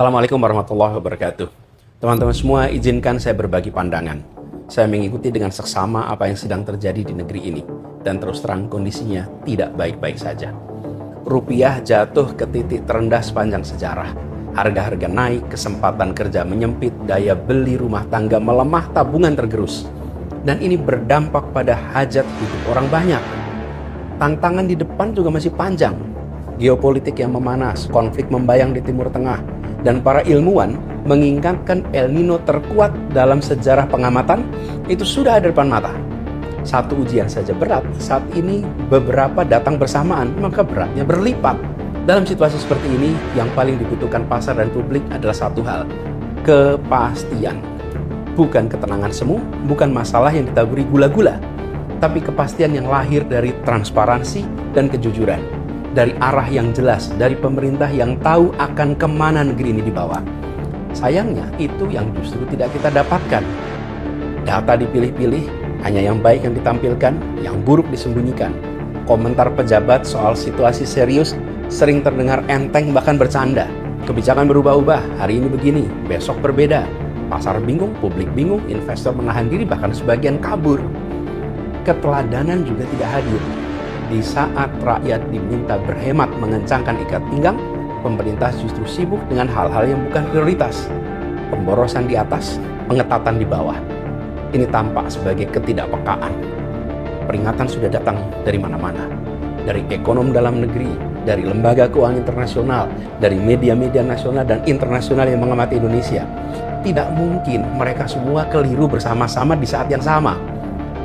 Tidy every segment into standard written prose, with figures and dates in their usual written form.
Assalamualaikum warahmatullahi wabarakatuh. Teman-teman semua, izinkan saya berbagi pandangan. Saya mengikuti dengan seksama apa yang sedang terjadi di negeri ini, dan terus terang kondisinya tidak baik-baik saja. Rupiah jatuh ke titik terendah sepanjang sejarah. Harga-harga naik, kesempatan kerja menyempit, daya beli rumah tangga melemah, tabungan tergerus. Dan ini berdampak pada hajat hidup orang banyak. Tantangan di depan juga masih panjang. Geopolitik yang memanas, konflik membayang di Timur Tengah, dan para ilmuwan mengingatkan El Nino terkuat dalam sejarah pengamatan itu sudah ada depan mata. Satu ujian saja berat, saat ini beberapa datang bersamaan, maka beratnya berlipat. Dalam situasi seperti ini, yang paling dibutuhkan pasar dan publik adalah satu hal, kepastian. Bukan ketenangan semu, bukan masalah yang ditaburi gula-gula, tapi kepastian yang lahir dari transparansi dan kejujuran. Dari arah yang jelas, dari pemerintah yang tahu akan kemana negeri ini dibawa. Sayangnya, itu yang justru tidak kita dapatkan. Data dipilih-pilih, hanya yang baik yang ditampilkan, yang buruk disembunyikan. Komentar pejabat soal situasi serius sering terdengar enteng bahkan bercanda. Kebijakan berubah-ubah, hari ini begini, besok berbeda. Pasar bingung, publik bingung, investor menahan diri, bahkan sebagian kabur. Keteladanan juga tidak hadir. Di saat rakyat diminta berhemat mengencangkan ikat pinggang, pemerintah justru sibuk dengan hal-hal yang bukan prioritas. Pemborosan di atas, pengetatan di bawah. Ini tampak sebagai ketidakpekaan. Peringatan sudah datang dari mana-mana. Dari ekonom dalam negeri, dari lembaga keuangan internasional, dari media-media nasional dan internasional yang mengamati Indonesia. Tidak mungkin mereka semua keliru bersama-sama di saat yang sama.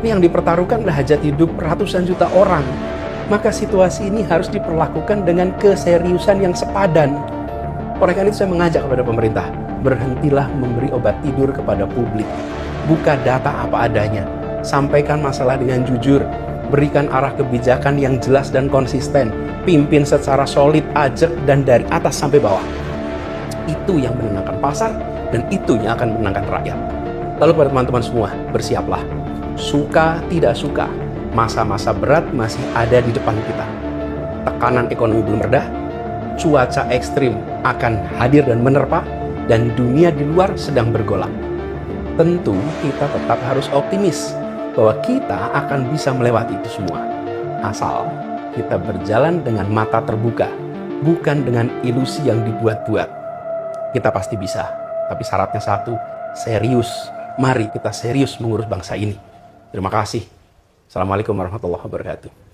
Ini yang dipertaruhkan adalah hajat hidup ratusan juta orang. Maka situasi ini harus diperlakukan dengan keseriusan yang sepadan. Oleh karena itu saya mengajak kepada pemerintah, berhentilah memberi obat tidur kepada publik. Buka data apa adanya, sampaikan masalah dengan jujur, berikan arah kebijakan yang jelas dan konsisten, pimpin secara solid, ajak, dan dari atas sampai bawah. Itu yang menenangkan pasar, dan itu yang akan menenangkan rakyat. Lalu pada teman-teman semua, bersiaplah. Suka tidak suka, masa-masa berat masih ada di depan kita. Tekanan ekonomi belum reda, cuaca ekstrim akan hadir dan menerpa, dan dunia di luar sedang bergolak. Tentu kita tetap harus optimis bahwa kita akan bisa melewati itu semua. Asal kita berjalan dengan mata terbuka, bukan dengan ilusi yang dibuat-buat. Kita pasti bisa, tapi syaratnya satu, serius. Mari kita serius mengurus bangsa ini. Terima kasih. Assalamualaikum warahmatullahi wabarakatuh.